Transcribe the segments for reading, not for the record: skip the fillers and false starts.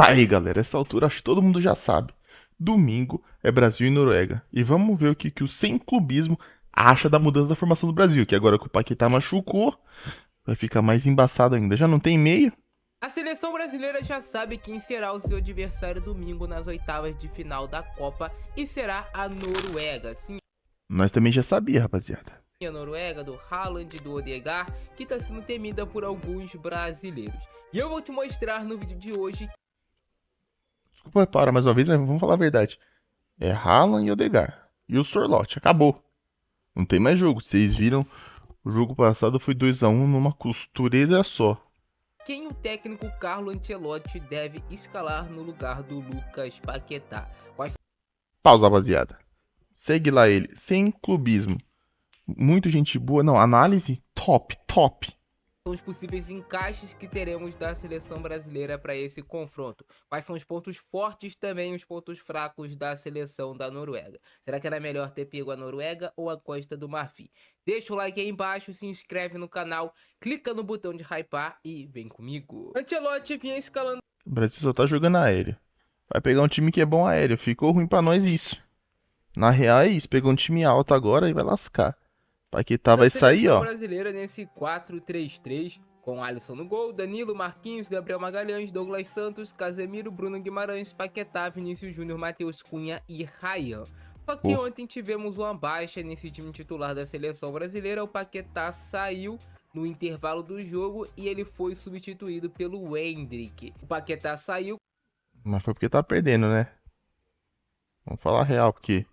Tá aí, galera. Essa altura acho que todo mundo já sabe. Domingo é Brasil e Noruega. E vamos ver o que o sem clubismo acha da mudança da formação do Brasil. Que agora que o Paquetá machucou, vai ficar mais embaçado ainda. Já não tem meio? A seleção brasileira já sabe quem será o seu adversário domingo nas oitavas de final da Copa e será a Noruega. Sim, Nós também já sabia, rapaziada. a Noruega do Haaland e do Odegaard, que está sendo temida por alguns brasileiros. E eu vou te mostrar no vídeo de hoje. Desculpa, para mais uma vez, mas vamos falar a verdade. É Haaland e Odegaard. E o Sorloth. Acabou. Não tem mais jogo. Vocês viram, o jogo passado foi 2-1 numa costureira só. Quem o técnico Carlo Ancelotti deve escalar no lugar do Lucas Paquetá? Quais Pausa, rapaziada. Segue lá ele. Sem clubismo. Muito gente boa. Não, análise top, top. são os possíveis encaixes que teremos da seleção brasileira para esse confronto? Quais são os pontos fortes também, os pontos fracos da seleção da Noruega? Será que era melhor ter pego a Noruega ou a Costa do Marfim? Deixa o like aí embaixo, se inscreve no canal, clica no botão de hypar e vem comigo. Ancelotti vinha escalando O Brasil só tá jogando aéreo. Vai pegar um time que é bom aéreo. Ficou ruim pra nós isso. Na real é isso. Pegou um time alto agora e vai lascar. Paquetá da vai sair, seleção ó. brasileira nesse 4-3-3, com Alisson no gol, Danilo, Marquinhos, Gabriel Magalhães, Douglas Santos, Casemiro, Bruno Guimarães, Paquetá, Vinícius Júnior, Matheus Cunha e Ryan. Só que Pô, ontem tivemos uma baixa nesse time titular da seleção brasileira. O Paquetá saiu no intervalo do jogo e ele foi substituído pelo Endrick. O Paquetá saiu. mas foi porque tá perdendo, né? Vamos falar a real, porque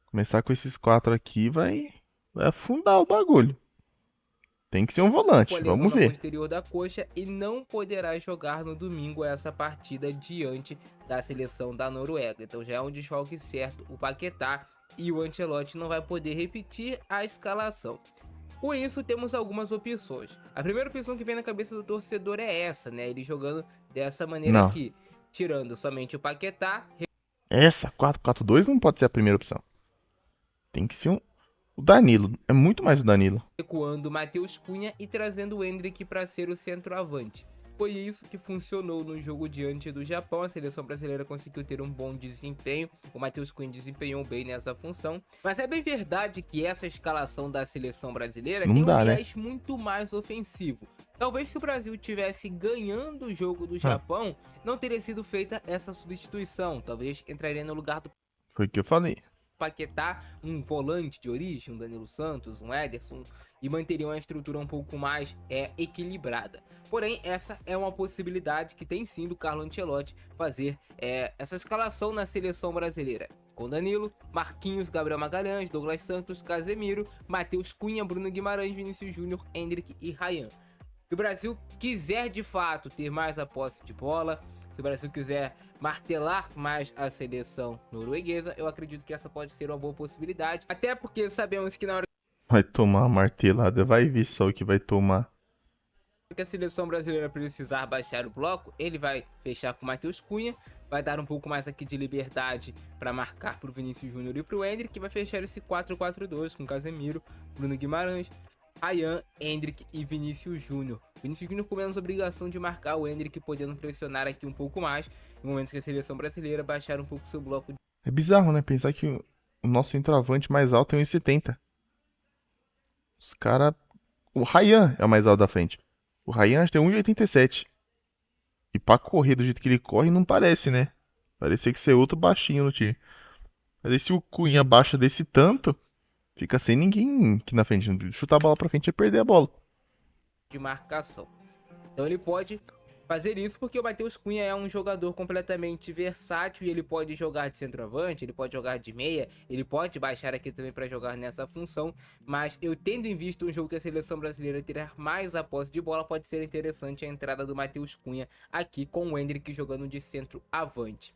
começar com esses quatro aqui vai afundar o bagulho. Tem que ser um Com a volante. lesão Vamos na ver. posterior da coxa e não poderá jogar no domingo essa partida diante da seleção da Noruega. Então já é um desfalque certo o Paquetá e o Ancelotti não vai poder repetir a escalação. Com isso, temos algumas opções. A primeira opção que vem na cabeça do torcedor é essa, né? Ele jogando dessa maneira Não. aqui, tirando somente o Paquetá, Essa 4-4-2 não pode ser a primeira opção. Tem que ser o Danilo. É muito mais o Danilo. recuando Matheus Cunha e trazendo o Endrick para ser o centroavante. Foi isso que funcionou no jogo diante do Japão. A seleção brasileira conseguiu ter um bom desempenho. O Matheus Cunha desempenhou bem nessa função. Mas é bem verdade que essa escalação da seleção brasileira Não tem um dá, né? viés muito mais ofensivo. Talvez se o Brasil tivesse ganhando o jogo do Ah, Japão, não teria sido feita essa substituição. Talvez entraria no lugar do foi o que eu falei. Paquetá, um volante de origem, um Danilo Santos, um Ederson, e manteriam a estrutura um pouco mais equilibrada. Porém, essa é uma possibilidade que tem sim do Carlo Ancelotti fazer essa escalação na seleção brasileira. Com Danilo, Marquinhos, Gabriel Magalhães, Douglas Santos, Casemiro, Matheus Cunha, Bruno Guimarães, Vinícius Júnior, Endrick e Ryan. Se o Brasil quiser de fato ter mais a posse de bola, se o Brasil quiser martelar mais a seleção norueguesa, eu acredito que essa pode ser uma boa possibilidade. Até porque sabemos que na hora Vai tomar uma martelada. Vai ver só o que vai tomar. que a seleção brasileira precisar baixar o bloco, ele vai fechar com o Matheus Cunha, vai dar um pouco mais aqui de liberdade para marcar para o Vinícius Júnior e para o Endrick, que vai fechar esse 4-4-2 com Casemiro, Bruno Guimarães, Ryan, Endrick e Vinícius Júnior. Vinícius Júnior com menos obrigação de marcar, o Endrick podendo pressionar aqui um pouco mais, em momentos que a seleção brasileira baixar um pouco seu bloco. É bizarro, né? Pensar que o nosso centroavante mais alto é 1,70. Os caras. O Ryan é o mais alto da frente. O Ryan acho que tem 1,87. E pra correr do jeito que ele corre, não parece, né? Parecia que ser outro baixinho no time. Mas aí se o Cunha baixa desse tanto, fica sem ninguém aqui na frente. Chutar a bola pra frente é perder a bola. De marcação. Então ele pode fazer isso porque o Matheus Cunha é um jogador completamente versátil e ele pode jogar de centroavante, ele pode jogar de meia, ele pode baixar aqui também para jogar nessa função, mas eu tendo em vista um jogo que a seleção brasileira terá mais a posse de bola, pode ser interessante a entrada do Matheus Cunha aqui com o Endrick jogando de centroavante.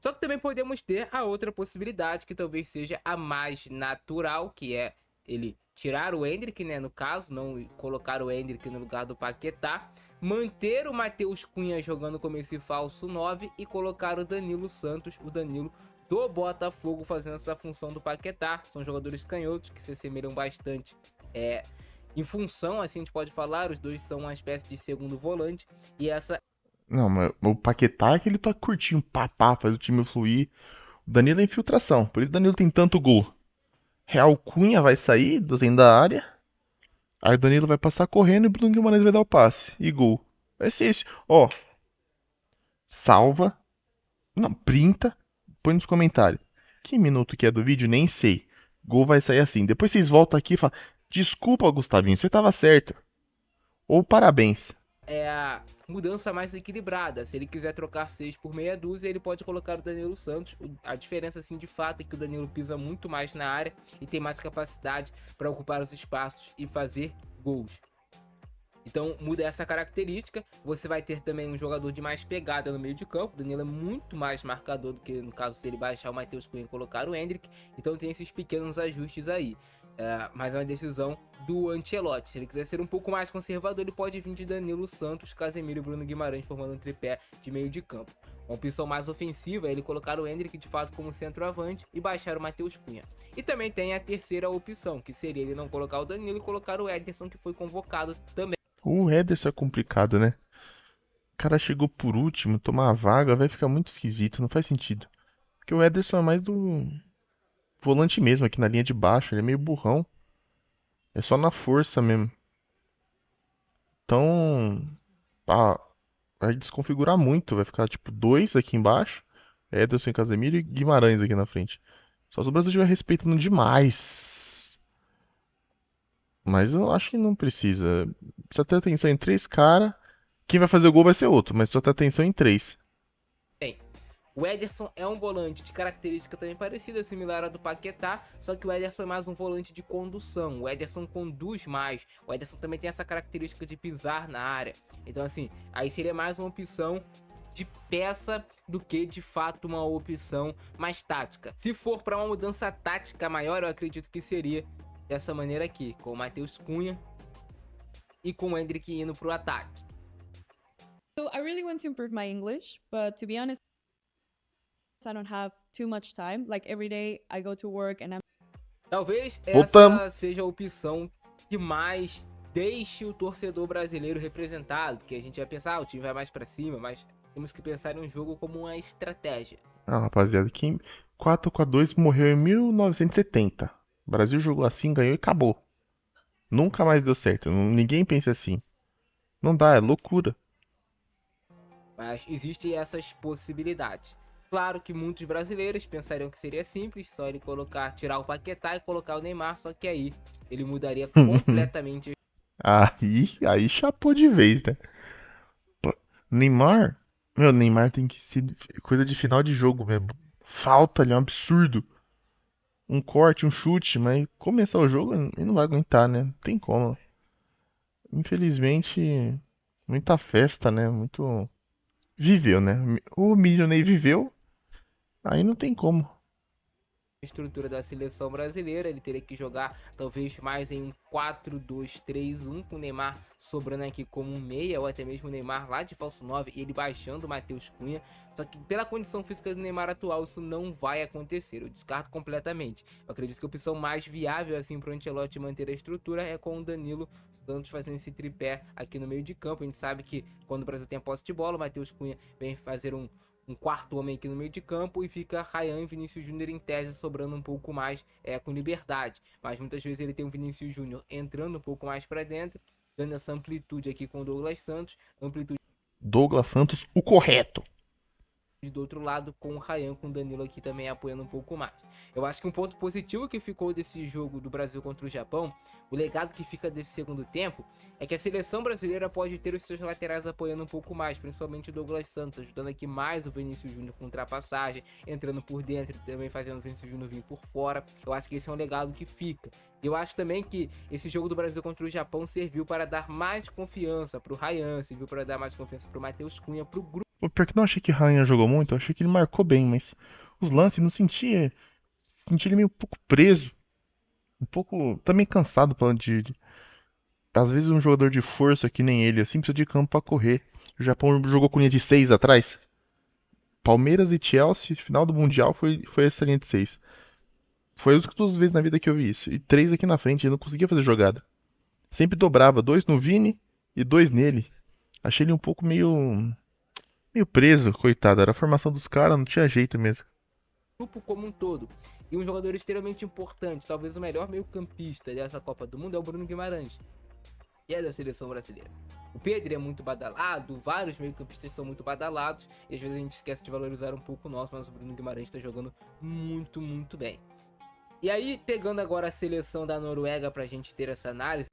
Só que também podemos ter a outra possibilidade, que talvez seja a mais natural, que é ele tirar o Endrick, né, no caso, não colocar o Endrick no lugar do Paquetá, manter o Matheus Cunha jogando como esse falso 9 e colocar o Danilo Santos, o Danilo do Botafogo, fazendo essa função do Paquetá. São jogadores canhotos que se assemelham bastante em função, assim a gente pode falar, os dois são uma espécie de segundo volante, e essa Não, mas o Paquetá é que ele toca curtinho, pá, pá, faz o time fluir. O Danilo é infiltração, por isso o Danilo tem tanto gol. Real Cunha vai sair do dentro da área, aí o Danilo vai passar correndo e o Bruno Guimarães vai dar o passe. E gol. Vai ser esse. Ó, salva, não, printa, põe nos comentários. Que minuto que é do vídeo? Nem sei. Gol vai sair assim. Depois vocês voltam aqui e falam: Desculpa, Gustavinho, você tava certo. Ou parabéns. É a mudança mais equilibrada. Se ele quiser trocar 6 por meia dúzia, ele pode colocar o Danilo Santos. A diferença, assim, de fato, é que o Danilo pisa muito mais na área e tem mais capacidade para ocupar os espaços e fazer gols. Então muda essa característica. Você vai ter também um jogador de mais pegada no meio de campo. O Danilo é muito mais marcador do que no caso se ele baixar o Matheus Cunha e colocar o Endrick. Então tem esses pequenos ajustes aí. Mas é uma decisão do Ancelotti. Se ele quiser ser um pouco mais conservador, ele pode vir de Danilo Santos, Casemiro e Bruno Guimarães formando um tripé de meio de campo. Uma opção mais ofensiva é ele colocar o Endrick de fato como centroavante e baixar o Matheus Cunha. E também tem a terceira opção, que seria ele não colocar o Danilo e colocar o Ederson, que foi convocado também. O Ederson é complicado, né? O cara chegou por último, tomar a vaga, vai ficar muito esquisito, não faz sentido. Porque o Ederson é mais do volante mesmo, aqui na linha de baixo, ele é meio burrão. É só na força mesmo. Então, ah, vai desconfigurar muito, vai ficar tipo dois aqui embaixo, Ederson e Casemiro e Guimarães aqui na frente. Só se o Brasil estiver respeitando demais. Mas eu acho que não precisa. Precisa ter atenção em três caras. Quem vai fazer o gol vai ser outro, mas só ter atenção em três. Bem, o Ederson é um volante de característica também parecida, similar à do Paquetá, só que o Ederson é mais um volante de condução. O Ederson conduz mais. O Ederson também tem essa característica de pisar na área. Então, assim, aí seria mais uma opção de peça do que de fato uma opção mais tática. Se for para uma mudança tática maior, eu acredito que seria dessa maneira aqui, com o Matheus Cunha e com o Endrick indo pro ataque. So I really want to improve my English, but to be honest, I don't have too much time. Like every day I go to work and I'm Talvez Voltamos. essa seja a opção que mais deixe o torcedor brasileiro representado, porque a gente vai pensar, o time vai mais pra cima, mas temos que pensar em um jogo como uma estratégia. Ah, rapaziada, quem 4-2 morreu em 1970. O Brasil jogou assim, ganhou e acabou. Nunca mais deu certo. Ninguém pensa assim. Não dá, é loucura. Mas existem essas possibilidades. Claro que muitos brasileiros pensariam que seria simples, só ele colocar, tirar o Paquetá e colocar o Neymar, só que aí ele mudaria completamente. Aí chapou de vez, né? Pô, Neymar, meu, Neymar tem que ser coisa de final de jogo mesmo. Falta ali, é um absurdo. Um corte, um chute, mas começar o jogo ele não vai aguentar, né? Não tem como. Infelizmente, muita festa, né? Muito. Viveu, né? O Milionei viveu, aí não tem como. Estrutura da seleção brasileira, ele teria que jogar talvez mais em um 4-2-3-1 com o Neymar sobrando aqui como um meia, ou até mesmo o Neymar lá de falso 9 e ele baixando o Matheus Cunha. Só que pela condição física do Neymar atual, isso não vai acontecer, eu descarto completamente. Eu acredito que a opção mais viável assim para o Ancelotti manter a estrutura é com o Danilo Santos fazendo esse tripé aqui no meio de campo. A gente sabe que quando o Brasil tem a posse de bola, o Matheus Cunha vem fazer um quarto homem aqui no meio de campo e fica Ryan e Vinícius Júnior em tese sobrando um pouco mais com liberdade, mas muitas vezes ele tem o Vinícius Júnior entrando um pouco mais para dentro, dando essa amplitude aqui com o Douglas Santos, amplitude Douglas Santos, o correto. do outro lado com o Ryan, com o Danilo aqui também apoiando um pouco mais. Eu acho que um ponto positivo que ficou desse jogo do Brasil contra o Japão, o legado que fica desse segundo tempo, é que a seleção brasileira pode ter os seus laterais apoiando um pouco mais, principalmente o Douglas Santos, ajudando aqui mais o Vinícius Júnior com ultrapassagem, entrando por dentro e também fazendo o Vinícius Júnior vir por fora. Eu acho que esse é um legado que fica. Eu acho também que esse jogo do Brasil contra o Japão serviu para dar mais confiança para o Ryan, serviu para dar mais confiança para o Matheus Cunha, para o grupo. O pior que não achei que Ryan jogou muito, eu achei que ele marcou bem, mas os lances não sentia. Senti ele meio um pouco preso. Um pouco. Também cansado às vezes um jogador de força que nem ele, assim, precisa de campo pra correr. O Japão jogou com linha de 6 atrás. Palmeiras e Chelsea, final do Mundial, foi essa linha de 6. Foi as duas vezes na vida que eu vi isso. E três aqui na frente, ele não conseguia fazer jogada. Sempre dobrava, dois no Vini e dois nele. Achei ele um pouco meio Meio preso, coitado. Era a formação dos caras, não tinha jeito mesmo. Grupo como um todo. E um jogador extremamente importante, talvez o melhor meio-campista dessa Copa do Mundo é o Bruno Guimarães, que é da seleção brasileira. O Pedro é muito badalado, vários meio-campistas são muito badalados, e às vezes a gente esquece de valorizar um pouco o nosso, mas o Bruno Guimarães está jogando muito, muito bem. E aí, pegando agora a seleção da Noruega pra gente ter essa análise,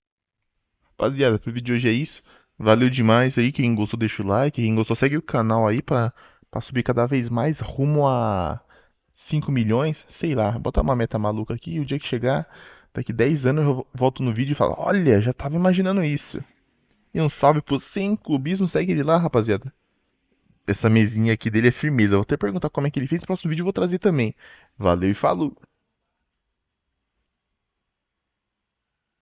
Rapaziada, pro vídeo de hoje é isso. Valeu demais aí. Quem gostou, deixa o like. Quem gostou, segue o canal aí pra subir cada vez mais rumo a 5 milhões. Sei lá, botar uma meta maluca aqui. E o dia que chegar, daqui 10 anos eu volto no vídeo e falo: Olha, já tava imaginando isso. E um salve pro Sem Clubismo. Segue ele lá, rapaziada. Essa mesinha aqui dele é firmeza. Eu vou até perguntar como é que ele fez. No próximo vídeo eu vou trazer também. Valeu e falou!